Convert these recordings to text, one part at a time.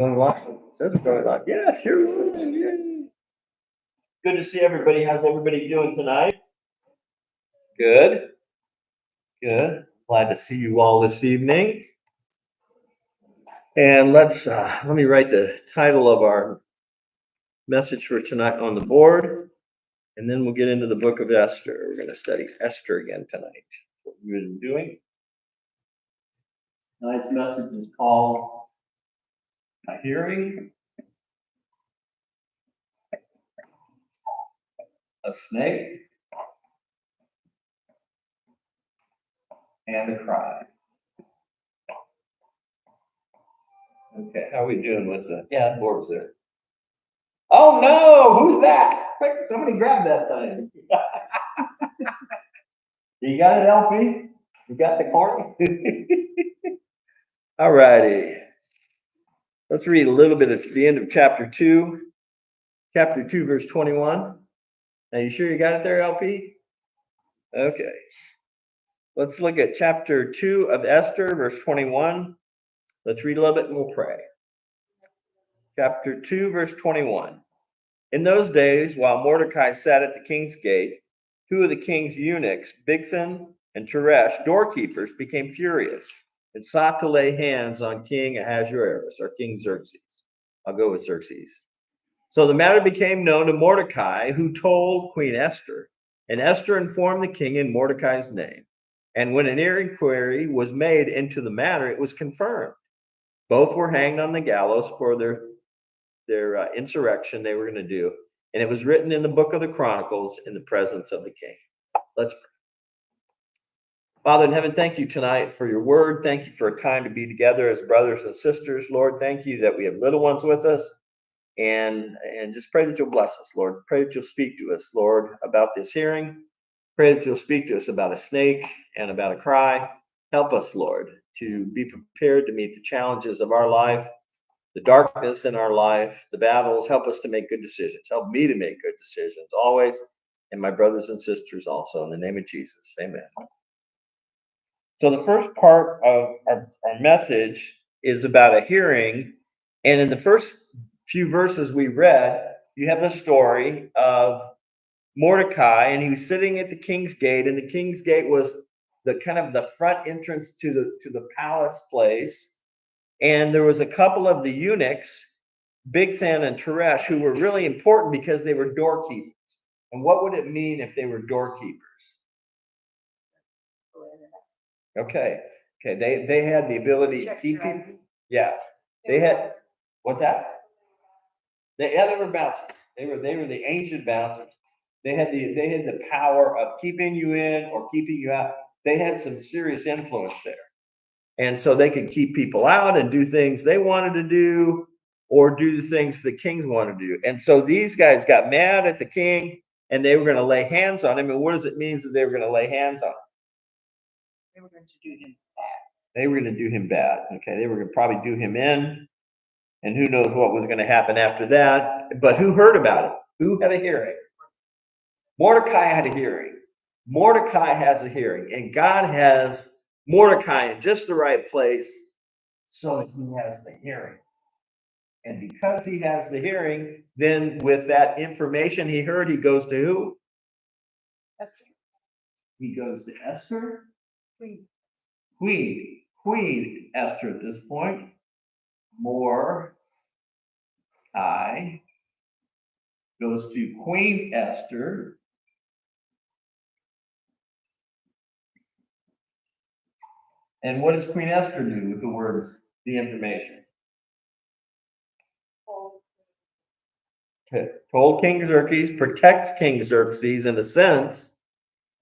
Going live? It says it's going live. Yeah, sure. Yay. Good to see everybody. How's everybody doing tonight? Good. Good. Glad to see you all this evening. And let me write the title of our message for tonight on the board, and then we'll get into the book of Esther. We're going to study Esther again tonight. What we've been doing. Tonight's message is called A Hearing, a Snake, and a Cry. Okay, how are we doing with the boards there? Oh no, who's that? Quick, somebody grab that thing. You got it, LP? You got the corny? All righty. Let's read a little bit at the end of chapter 2. Chapter 2, verse 21. Now, you sure you got it there, LP? Okay. Let's look at chapter 2 of Esther, verse 21. Let's read a little bit and we'll pray. Chapter 2, verse 21. In those days, while Mordecai sat at the king's gate, two of the king's eunuchs, Bigthan and Teresh, doorkeepers, became furious and sought to lay hands on King Ahasuerus, or King Xerxes. I'll go with Xerxes. So the matter became known to Mordecai, who told Queen Esther, and Esther informed the king in Mordecai's name. And when an inquiry was made into the matter, it was confirmed. Both were hanged on the gallows for their insurrection they were going to do. And it was written in the book of the Chronicles in the presence of the king. Let's pray. Father in heaven, thank you tonight for your word. Thank you for a time to be together as brothers and sisters. Lord, thank you that we have little ones with us. And just pray that you'll bless us, Lord. Pray that you'll speak to us, Lord, about this hearing. Pray that you'll speak to us about a snake and about a cry. Help us, Lord, to be prepared to meet the challenges of our life, the darkness in our life, the battles. Help us to make good decisions. Help me to make good decisions always, and my brothers and sisters also. In the name of Jesus, amen. So the first part of our message is about a hearing. And in the first few verses we read, you have the story of Mordecai, and he was sitting at the king's gate, and the king's gate was the kind of the front entrance to the palace place. And there was a couple of the eunuchs, Bigthan and Teresh, who were really important because they were doorkeepers. And what would it mean if they were doorkeepers? Okay. They had the ability to keep people. Yeah. They had, what's that? They were bouncers. They were the ancient bouncers. They had the power of keeping you in or keeping you out. They had some serious influence there. And so they could keep people out and do things they wanted to do or do the things the kings wanted to do. And so these guys got mad at the king and they were going to lay hands on him. And what does it mean that they were going to lay hands on him? They were going to do him bad. They were going to do him bad. Okay. They were going to probably do him in. And who knows what was going to happen after that. But who heard about it? Who had a hearing? Mordecai had a hearing. Mordecai has a hearing. And God has Mordecai in just the right place so that he has the hearing. And because he has the hearing, then with that information he heard, he goes to who? Esther. He goes to Esther. Queen Esther at this point. Mordecai goes to Queen Esther. And what does Queen Esther do with the words, the information? Told King Xerxes, protects King Xerxes in a sense,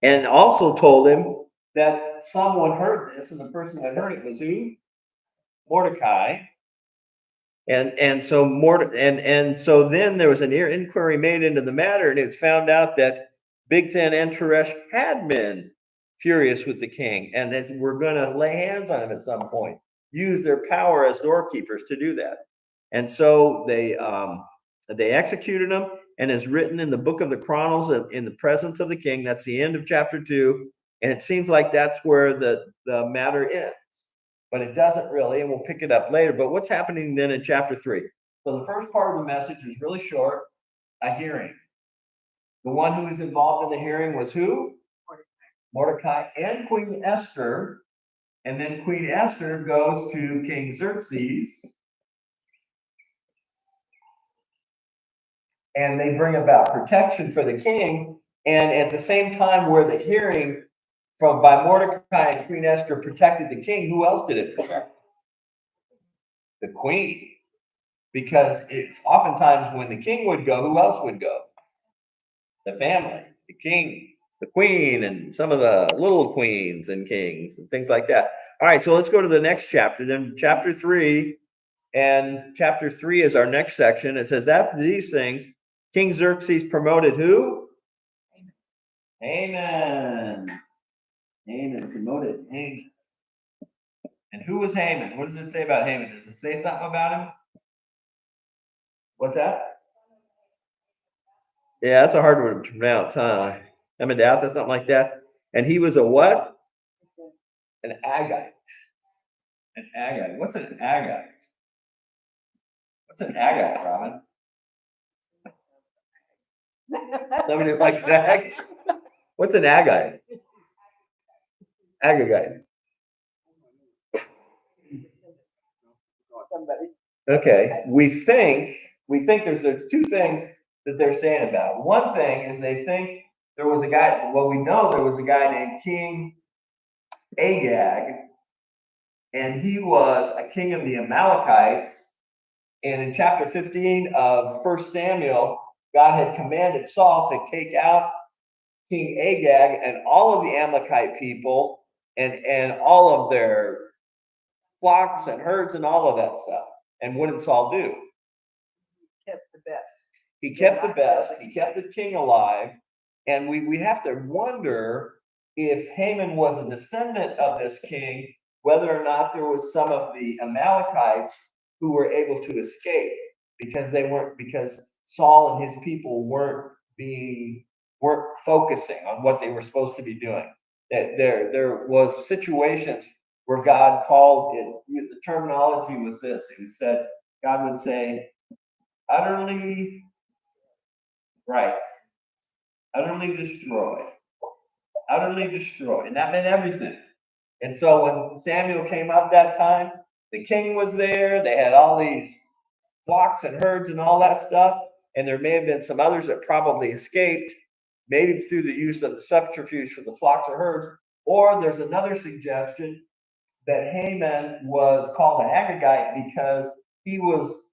and also told him that someone heard this, and the person that heard it was who? Mordecai. And so then there was an inquiry made into the matter, and it's found out that Bigthan and Teresh had been furious with the king, and that we're going to lay hands on him at some point, use their power as doorkeepers to do that. And so they executed him, and is written in the book of the Chronicles in the presence of the king. That's the end of chapter 2, and it seems like that's where the matter ends. but it doesn't really, and we'll pick it up later. But what's happening then in chapter 3? So the first part of the message is really short, a hearing. The one who was involved in the hearing was who? Mordecai and Queen Esther. And then Queen Esther goes to King Xerxes, and they bring about protection for the king. And at the same time, where the hearing by Mordecai and Queen Esther protected the king, who else did it protect? The queen. Because it's oftentimes when the king would go, who else would go? The family, the king, the queen, and some of the little queens and kings and things like that. All right, so let's go to the next chapter. Then chapter 3, and chapter 3 is our next section. It says, after these things, King Xerxes promoted who? Haman. Haman promoted Haman. And who was Haman? What does it say about Haman? Does it say something about him? What's that? Yeah, that's a hard word to pronounce, huh? Amendatha, something like that. And he was a what? An Agite. An Agite. What's an Agite? What's an Agite, Robin? Somebody likes that. What's an Agite? Agagite. Okay. We think there's two things that they're saying about it. One thing is they think there was a guy, well, we know there was a guy named King Agag, and he was a king of the Amalekites. And in chapter 15 of 1 Samuel, God had commanded Saul to take out King Agag and all of the Amalekite people and all of their flocks and herds and all of that stuff. And what did Saul do? He kept the best. He kept the best. He kept the king alive. And we have to wonder if Haman was a descendant of this king, whether or not there was some of the Amalekites who were able to escape because Saul and his people weren't focusing on what they were supposed to be doing. That there was situations where God called it. The terminology was this. It said God would say, utterly right, utterly destroy, and that meant everything. And so when Samuel came up that time, the king was there. They had all these flocks and herds and all that stuff. And there may have been some others that probably escaped, maybe through the use of the subterfuge for the flocks or herds. Or there's another suggestion that Haman was called an Agagite because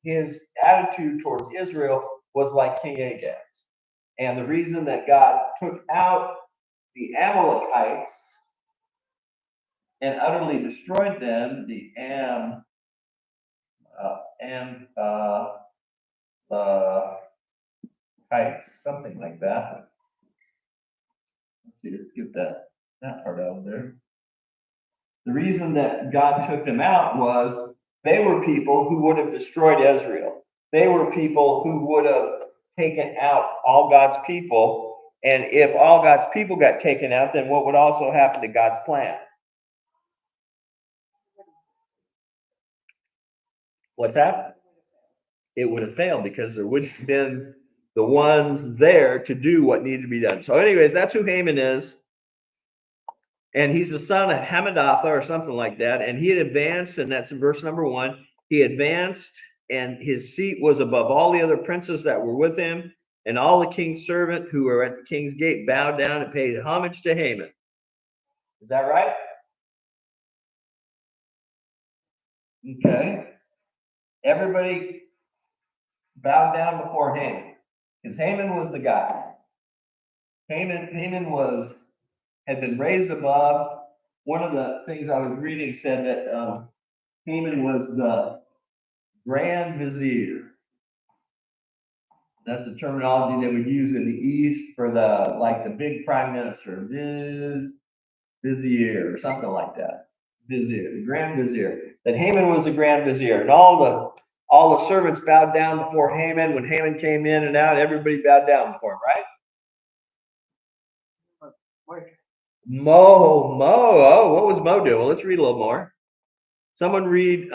his attitude towards Israel was like King Agag's. And the reason that God took out the Amalekites and utterly destroyed them, the Amalekites, something like that. Let's see, let's get that part out of there. The reason that God took them out was they were people who would have destroyed Israel. They were people who would have taken out all God's people. And if all God's people got taken out, then what would also happen to God's plan? What's that? It would have failed because there wouldn't have been the ones there to do what needed to be done. So anyways, that's who Haman is. And he's the son of Hamadatha or something like that. And he had advanced, and that's in verse number 1. He advanced, and his seat was above all the other princes that were with him. And all the king's servants who were at the king's gate bowed down and paid homage to Haman. Is that right? Okay. Everybody bowed down before Haman, because Haman was the guy. Haman had been raised above. One of the things I was reading said that Haman was the Grand Vizier. That's a terminology they would use in the East for the big prime minister, Vizier or something like that. Vizier, the Grand Vizier. That Haman was the Grand Vizier, and all the servants bowed down before Haman. When Haman came in and out, everybody bowed down before him, right? Mo. Oh, what was Mo doing? Well, let's read a little more. Someone read,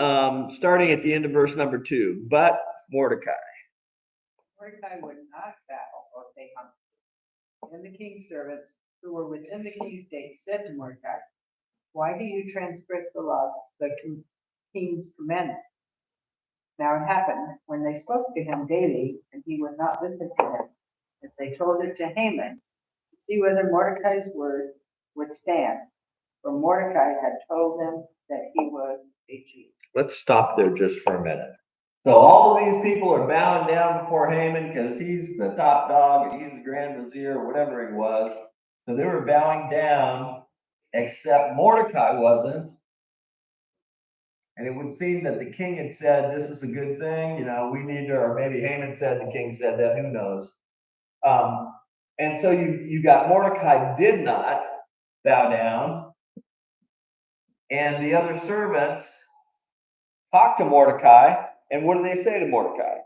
starting at the end of verse number 2. But Mordecai. Mordecai would not bow or pay homage. And the king's servants who were within the king's gates said to Mordecai, "Why do you transgress the laws of the king's commandment?" Now it happened, when they spoke to him daily, and he would not listen to them, that they told it to Haman, to see whether Mordecai's word would stand. For Mordecai had told them that he was a Jew. Let's stop there just for a minute. So all of these people are bowing down before Haman because he's the top dog and he's the grand vizier or whatever he was. So they were bowing down, except Mordecai wasn't. And it would seem that the king had said, this is a good thing, we need to, or maybe Haman said, the king said that, who knows. And so you got Mordecai did not bow down. And the other servants talked to Mordecai. And what do they say to Mordecai?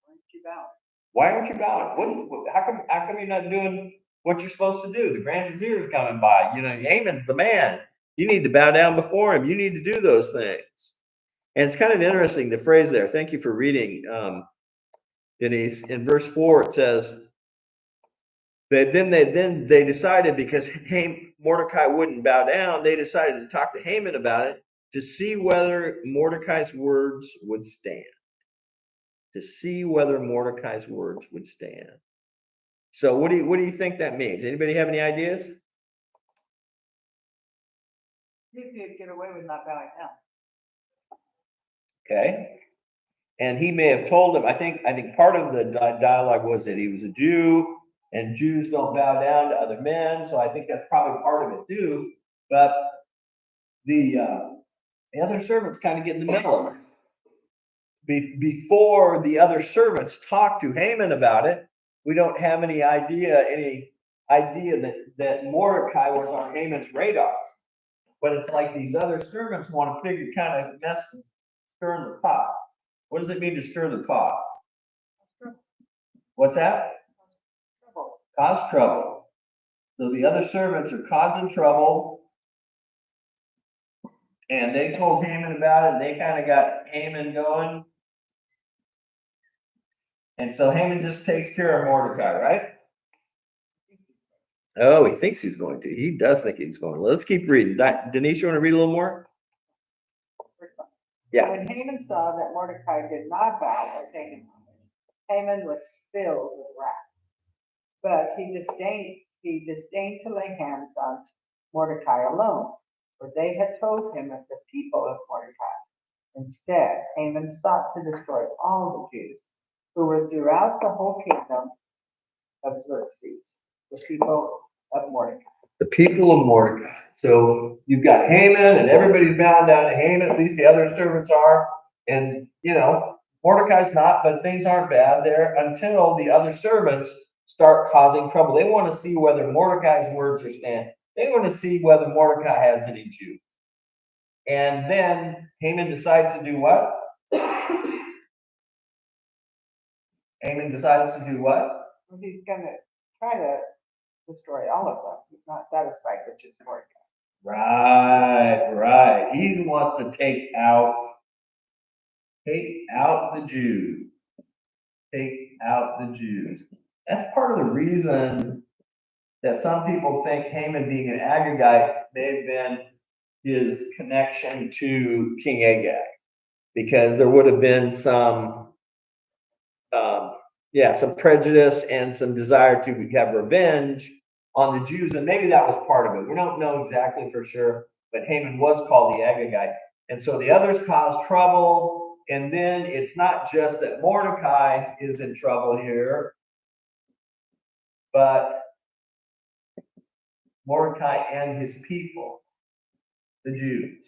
Why aren't you bowing? Why aren't you bowing? How come you're not doing what you're supposed to do? The grand vizier is coming by. Haman's the man. You need to bow down before him. You need to do those things. And it's kind of interesting, the phrase there. Thank you for reading, Denise. In verse 4, it says that then they decided, because Mordecai wouldn't bow down, they decided to talk to Haman about it to see whether Mordecai's words would stand. To see whether Mordecai's words would stand. So what do you think that means? Anybody have any ideas? You could get away with not bowing down. Okay. And he may have told him, I think part of the dialogue was that he was a Jew, and Jews don't bow down to other men. So I think that's probably part of it too. But the other servants kind of get in the middle of it. Before the other servants talk to Haman about it, we don't have any idea that Mordecai was on Haman's radar. But it's like these other servants want to kind of stir in the pot. What does it mean to stir the pot? What's that? Trouble. Cause trouble. So the other servants are causing trouble. And they told Haman about it, and they kind of got Haman going. And so Haman just takes care of Mordecai, right? Oh, he thinks he's going to. He does think he's going to. Let's keep reading. Denise, you want to read a little more? Yeah. When Haman saw that Mordecai did not bow or pay him homage, Haman was filled with wrath. But he disdained to lay hands on Mordecai alone, for they had told him of the people of Mordecai. Instead, Haman sought to destroy all the Jews who were throughout the whole kingdom of Xerxes, the people of Mordecai. The people of Mordecai. So you've got Haman, and everybody's bowing down to Haman, at least the other servants are. And, Mordecai's not, but things aren't bad there until the other servants start causing trouble. They want to see whether Mordecai's words are stand. They want to see whether Mordecai has any Jews. And then Haman decides to do what? Haman decides to do what? Well, he's going to try to destroy all of them. He's not satisfied with just Mordecai. Right. He wants to take out the Jews. Take out the Jews. That's part of the reason that some people think Haman being an Agagite may have been his connection to King Agag, because there would have been some prejudice and some desire to have revenge on the Jews, and maybe that was part of it. We don't know exactly for sure, but Haman was called the Agagite. And so the others caused trouble, and then it's not just that Mordecai is in trouble here, but Mordecai and his people, the Jews.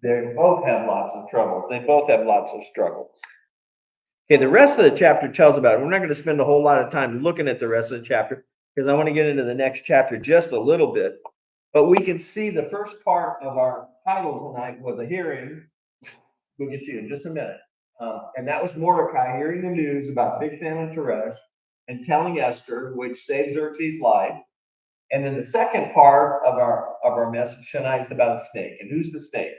They both have lots of troubles. They both have lots of struggles. Okay, the rest of the chapter tells about it. We're not going to spend a whole lot of time looking at the rest of the chapter because I want to get into the next chapter just a little bit. But we can see the first part of our title tonight was a hearing. We'll get you in just a minute. And that was Mordecai hearing the news about Bigthan and Teresh and telling Esther, which saved Xerxes' life. And then the second part of our our message tonight is about a snake. And who's the snake?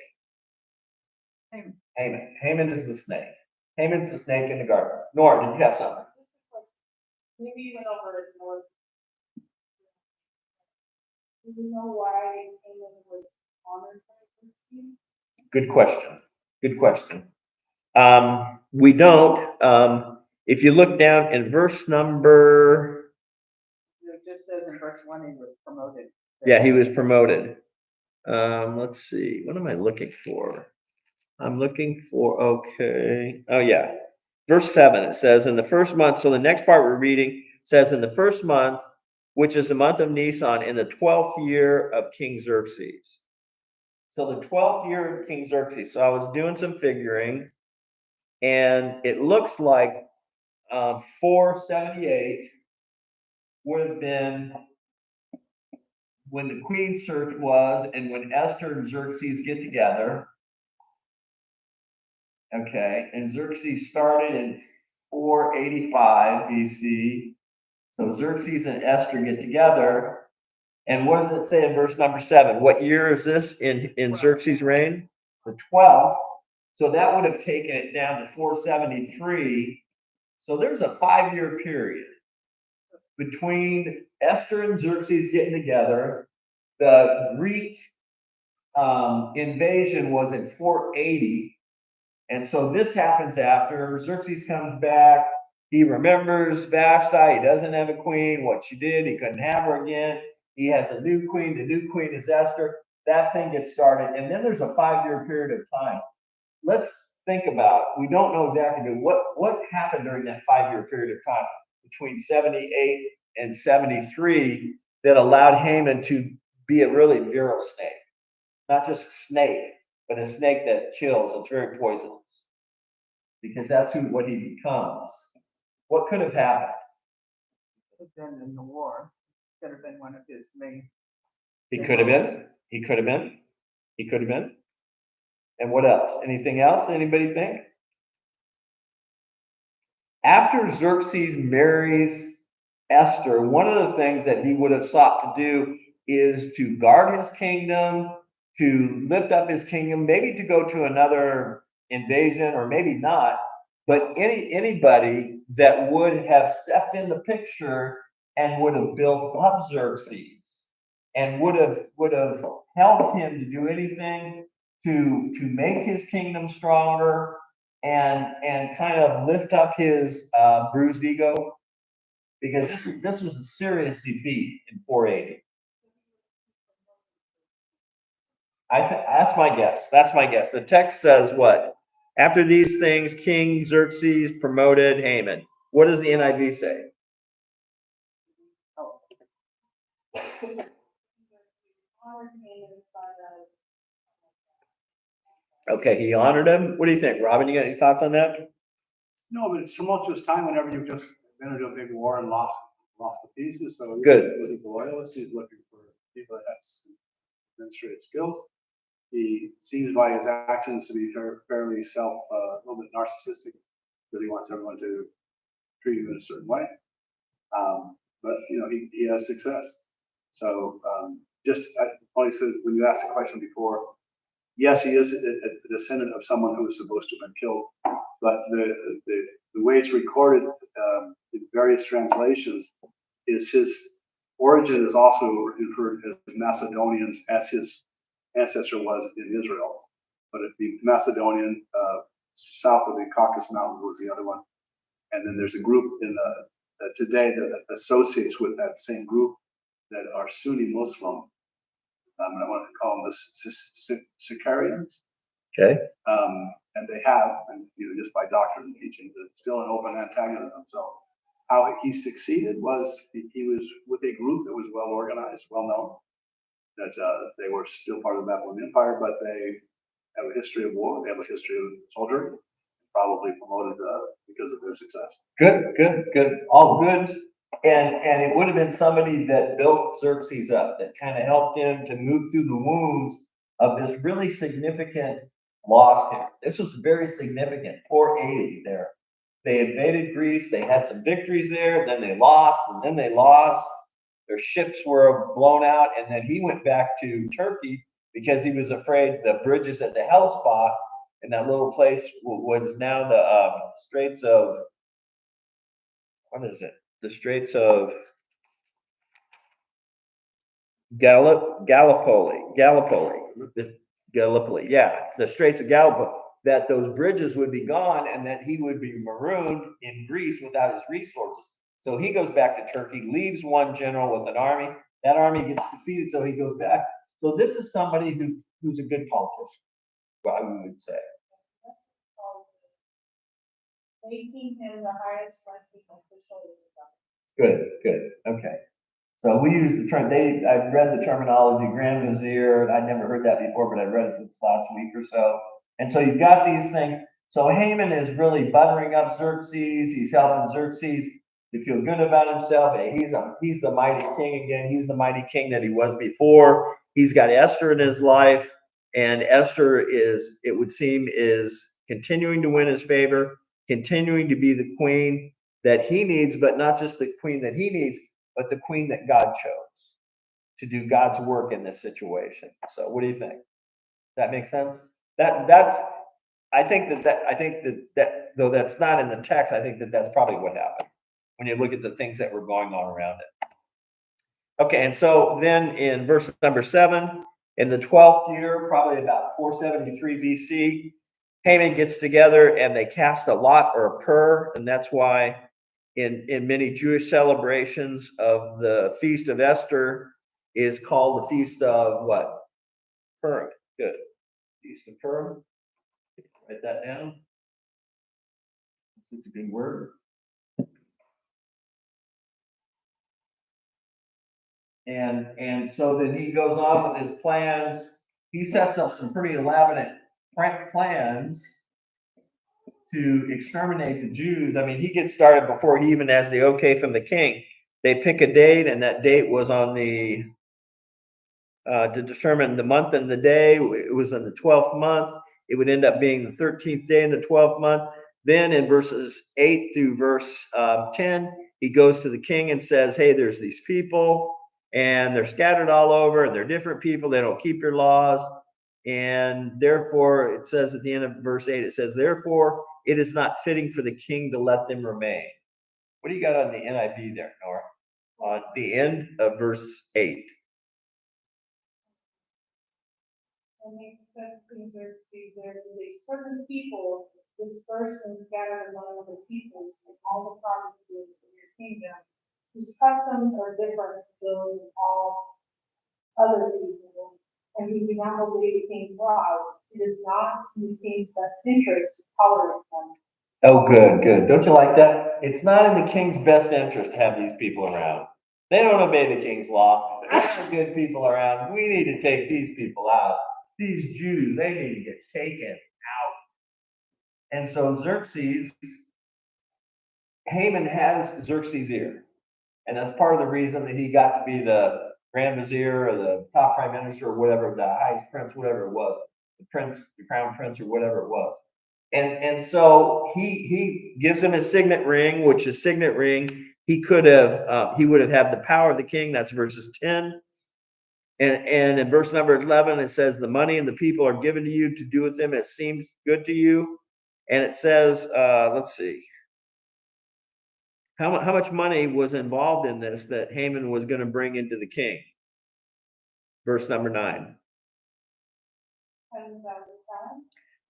Haman. Haman. Haman is the snake. Haman's the snake in the garden. Nora, did you have something? Maybe you went over it more. Do you know why Haman was honored by Xerxes? Good question. Good question. We don't. If you look down in verse number, It just says in verse 1 he was promoted. yeah, he was promoted. Let's see. What am I looking for? I'm looking for, okay. Oh, yeah. Verse 7, it says, in the first month, so the next part we're reading says, in the first month, which is the month of Nisan, in the 12th year of King Xerxes. So the 12th year of King Xerxes. So I was doing some figuring, and it looks like 478 would have been when the Queen's search was, and when Esther and Xerxes get together. Okay, and Xerxes started in 485 BC. So Xerxes and Esther get together. And what does it say in verse number 7? What year is this in Xerxes' reign? The 12th. So that would have taken it down to 473. So there's a 5-year period between Esther and Xerxes getting together. The Greek invasion was in 480. And so this happens after Xerxes comes back. He remembers Vashti. He doesn't have a queen. What she did, he couldn't have her again. He has a new queen. The new queen is Esther. That thing gets started. And then there's a 5-year period of time. Let's think about it. We don't know exactly what happened during that 5-year period of time between 78 and 73 that allowed Haman to be a really virile snake. Not just a snake, but a snake that kills. It's very poisonous. Because that's what he becomes. What could have happened? Could have been in the war. Could have been one of his main. He could have been. He could have been. He could have been. And what else? Anything else? Anybody think? After Xerxes marries Esther, one of the things that he would have sought to do is to guard his kingdom, to lift up his kingdom, maybe to go to another invasion, or maybe not. But anybody that would have stepped in the picture and would have built up Xerxes and would have helped him to do anything to make his kingdom stronger and kind of lift up his bruised ego, because this was a serious defeat in 480. That's my guess. That's my guess. The text says what? After these things, King Xerxes promoted Haman. What does the NIV say? Okay, he honored him. What do you think, Robin? You got any thoughts on that? No, but it's tumultuous time whenever you've just been into a big war and lost to pieces. So Good. Looking for loyalists, he's looking for people that have administrative skills. He seems by his actions to be fairly a little bit narcissistic, because he wants everyone to treat him in a certain way. But he has success. So Tony said, when you asked the question before, yes, he is a descendant of someone who was supposed to have been killed, but the way it's recorded in various translations is his origin is also referred as Macedonians, as his ancestor was in Israel. But the Macedonian south of the Caucasus Mountains was the other one. And then there's a group today that associates with that same group that are Sunni Muslim. And I want to call them the Sicarians. Okay. And they have, and just by doctrine and teachings, it's still an open antagonism. So how he succeeded was he was with a group that was well organized, well known, that they were still part of the Babylonian Empire, but they have a history of war. They have a history of soldiering, probably promoted because of their success. Good. All good. And it would have been somebody that built Xerxes up, that kind of helped him to move through the wounds of this really significant loss here. This was very significant, 480 there. They invaded Greece, they had some victories there, then they lost, and then they lost. their ships were blown out, and then he went back to Turkey because he was afraid the bridges at the Hellespont in that little place was now the Straits of, what is it? The Straits of Gallipoli, yeah, the Straits of Gallipoli, that those bridges would be gone and that he would be marooned in Greece without his resources. So he goes back to Turkey, leaves one general with an army. That army gets defeated, so he goes back. So this is somebody who's a good politician, I would say. Making him the highest ranking official in the government. Good, okay. So we use the term, I've read the terminology Grand Vizier, I'd never heard that before, but I read it since last week or so. And so you've got these things. So Haman is really buttering up Xerxes, he's helping Xerxes to feel good about himself. He's the mighty king again, he's the mighty king that he was before. He's got Esther in his life, and Esther it would seem, is continuing to win his favor, continuing to be the queen that he needs, but not just the queen that he needs, but the queen that God chose to do God's work in this situation. So what do you think? That makes sense? I think that though that's not in the text, I think that that's probably what happened when you look at the things that were going on around it. Okay, and so then in verse number 7, in the 12th year, probably about 473 BC, Haman gets together and they cast a lot or a pur, and that's why in many Jewish celebrations of the Feast of Esther is called the Feast of what? Purim. Good. Feast of Purim. Write that down. It's a good word. And so then he goes on with his plans. He sets up some pretty elaborate plans to exterminate the Jews. I mean, he gets started before he even has the okay from the king. They pick a date, and that date was on the to determine the month and the day. It was in the 12th month. It would end up being the 13th day in the 12th month. Then in verses 8 through verse 10, he goes to the king and says, hey, there's these people, and they're scattered all over, and they're different people. They don't keep your laws. And therefore, it says at the end of verse 8, it says, therefore, it is not fitting for the king to let them remain. What do you got on the NIV there, Nora? On the end of verse 8. And he said to King Xerxes, there is a certain people dispersed and scattered among the peoples in all the provinces of your kingdom, whose customs are different from those of all other people, and who do not obey the king's laws. It is not in the king's best interest to tolerate them. Oh, good. Don't you like that? It's not in the king's best interest to have these people around. They don't obey the king's law. There's some good people around. We need to take these people out. These Jews, they need to get taken out. And so Haman has Xerxes' ear. And that's part of the reason that he got to be the Grand Vizier or the top prime minister or whatever, the highest prince, whatever it was, the crown prince or whatever it was. And so he gives him his signet ring, which is signet ring. He would have had the power of the king. That's verses 10. And in verse number 11, it says, the money and the people are given to you to do with them as seems good to you. And it says, let's see. How much money was involved in this that Haman was going to bring into the king? Verse number 9.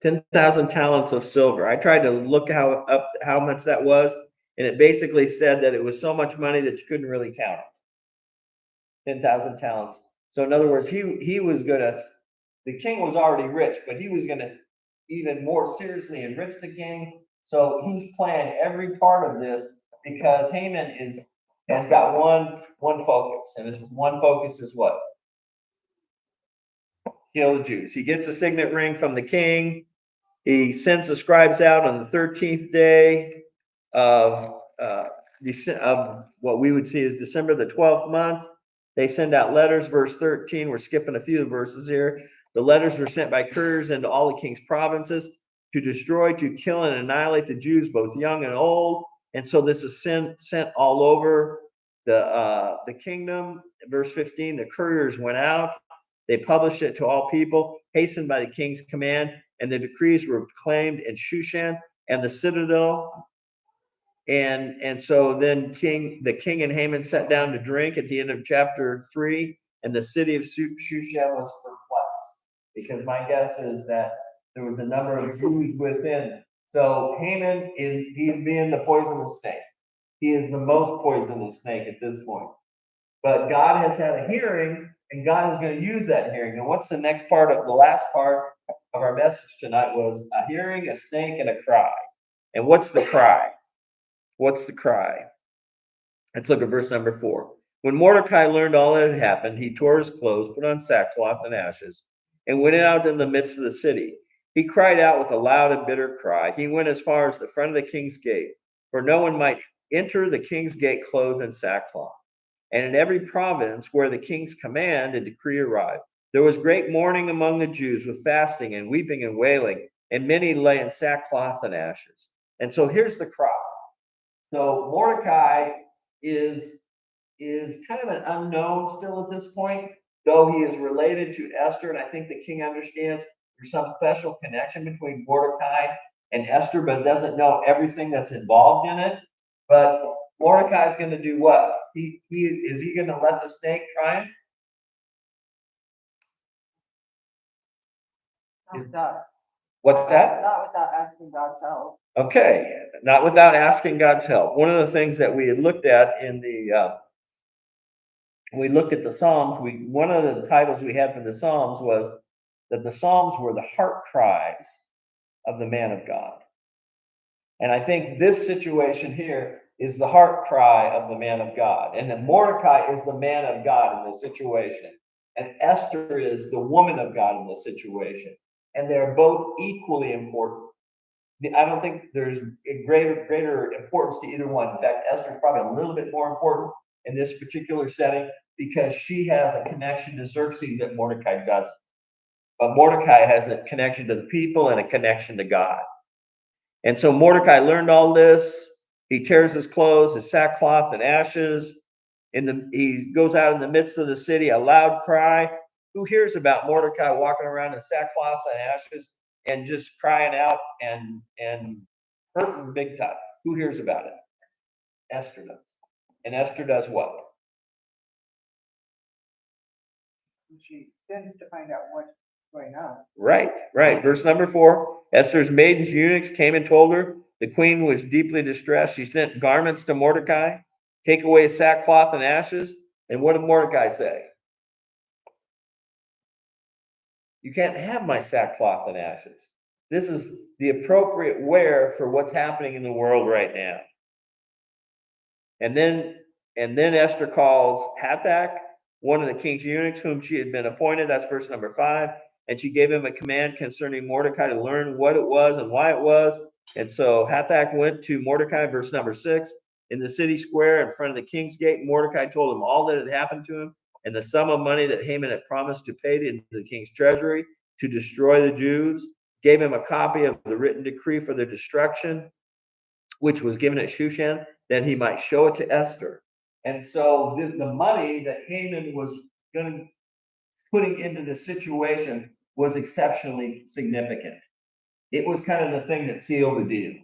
10,000 talents of silver. I tried to look up how much that was, and it basically said that it was so much money that you couldn't really count it. 10,000 talents. So in other words, he was going to, the king was already rich, but he was going to even more seriously enrich the king. So he's planned every part of this because Haman has got one focus, and his one focus is what? Kill the Jews. He gets a signet ring from the king. He sends the scribes out on the 13th day of what we would see as December, the 12th month. They send out letters, verse 13. We're skipping a few verses here. The letters were sent by couriers into all the king's provinces to destroy, to kill, and annihilate the Jews, both young and old. And so this is sent all over the kingdom. Verse 15, the couriers went out. They published it to all people, hastened by the king's command, and the decrees were proclaimed in Shushan and the citadel. And so then the king and Haman sat down to drink at the end of chapter 3, and the city of Shushan was perplexed, because my guess is that there was a number of Jews within. So Haman he's being the poisonous snake. He is the most poisonous snake at this point. But God has had a hearing, and God is going to use that hearing. And what's the next part of the last part of our message tonight was a hearing, a snake, and a cry. And what's the cry? What's the cry? Let's look at verse number 4. When Mordecai learned all that had happened, he tore his clothes, put on sackcloth and ashes, and went out in the midst of the city. He cried out with a loud and bitter cry. He went as far as the front of the king's gate, for no one might enter the king's gate clothed in sackcloth. And in every province where the king's command and decree arrived, there was great mourning among the Jews with fasting and weeping and wailing, and many lay in sackcloth and ashes. And so here's the cry. So Mordecai is kind of an unknown still at this point, though he is related to Esther, and I think the king understands there's some special connection between Mordecai and Esther, but doesn't know everything that's involved in it. But Mordecai is going to do what? Is he going to let the snake triumph? Not without, What's that? not without asking God's help. Okay, not without asking God's help. One of the things that we had looked at in the we looked at the Psalms. One of the titles we had for the Psalms was that the Psalms were the heart cries of the man of God. And I think this situation here is the heart cry of the man of God. And then Mordecai is the man of God in this situation. And Esther is the woman of God in this situation. And they're both equally important. I don't think there's a greater importance to either one. In fact, Esther is probably a little bit more important in this particular setting because she has a connection to Xerxes that Mordecai doesn't. But Mordecai has a connection to the people and a connection to God. And so Mordecai learned all this. He tears his clothes, his sackcloth and ashes. He goes out in the midst of the city, a loud cry. Who hears about Mordecai walking around in sackcloth and ashes and just crying out and hurting big time? Who hears about it? Esther does. And Esther does what? She sends to find out what's going on. Right. Verse number 4. Esther's maidens, eunuchs came and told her the queen was deeply distressed. She sent garments to Mordecai, take away his sackcloth and ashes. And what did Mordecai say? You can't have my sackcloth and ashes. This is the appropriate wear for what's happening in the world right now. And then Esther calls Hathach, one of the king's eunuchs, whom she had been appointed. That's verse number 5. And she gave him a command concerning Mordecai to learn what it was and why it was. And so Hathach went to Mordecai, verse number 6, in the city square in front of the king's gate. Mordecai told him all that had happened to him and the sum of money that Haman had promised to pay into the king's treasury to destroy the Jews. Gave him a copy of the written decree for their destruction, which was given at Shushan, that he might show it to Esther. And so the money that Haman was putting into the situation was exceptionally significant. It was kind of the thing that sealed the deal.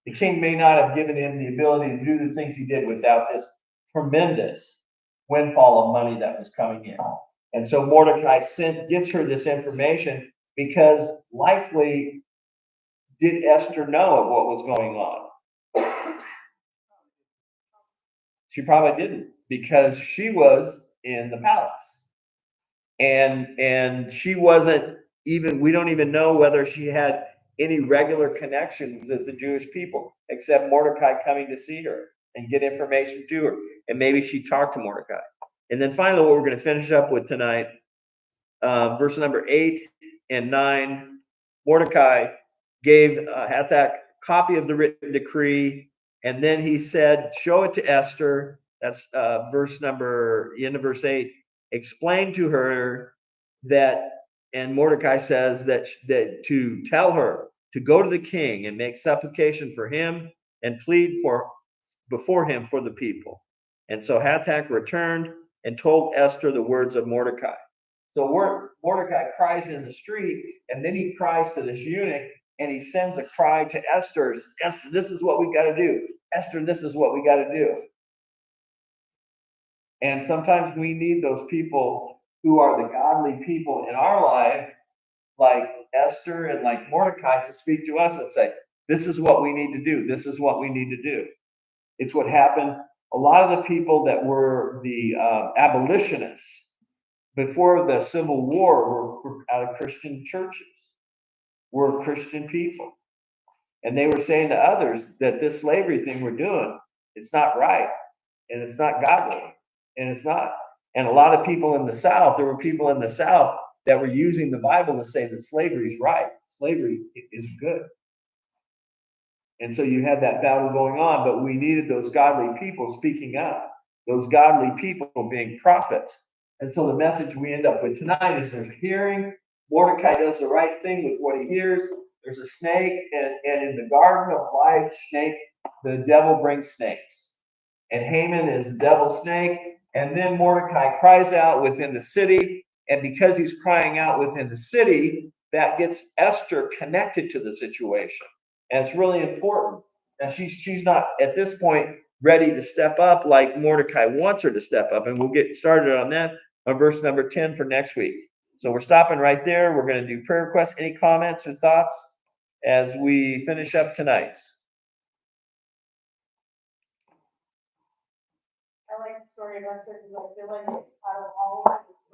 The king may not have given him the ability to do the things he did without this tremendous windfall of money that was coming in. And so Mordecai gives her this information because likely did Esther know of what was going on? She probably didn't, because she was in the palace. And she wasn't even, we don't even know whether she had any regular connections with the Jewish people, except Mordecai coming to see her and get information to her. And maybe she talked to Mordecai. And then finally, what we're going to finish up with tonight, verse number 8 and 9, Mordecai gave Hathach a copy of the written decree. And then he said, show it to Esther. That's the end of verse 8. Explain to her that, and Mordecai says that to tell her to go to the king and make supplication for him and plead before him for the people. And so Hatak returned and told Esther the words of Mordecai. So Mordecai cries in the street, and then he cries to this eunuch, and he sends a cry to Esther. Esther, this is what we got to do. Esther, this is what we got to do. And sometimes we need those people who are the godly people in our life, like Esther and like Mordecai, to speak to us and say, this is what we need to do. This is what we need to do. It's what happened. A lot of the people that were the abolitionists before the Civil War were out of Christian churches, were Christian people. And they were saying to others that this slavery thing we're doing, it's not right, and it's not godly, and it's not. And a lot of people in the South, there were people in the South that were using the Bible to say that slavery is right, slavery is good. And so you had that battle going on, but we needed those godly people speaking up, those godly people being prophets. And so the message we end up with tonight is there's a hearing. Mordecai does the right thing with what he hears. There's a snake, and in the garden of life, snake, the devil brings snakes. And Haman is the devil's snake. And then Mordecai cries out within the city. And because he's crying out within the city, that gets Esther connected to the situation. And it's really important. Now, she's not, at this point, ready to step up like Mordecai wants her to step up. And we'll get started on that on verse number 10 for next week. So we're stopping right there. We're going to do prayer requests. Any comments or thoughts as we finish up tonight's? I like the story of Esther because I feel like out of all of this,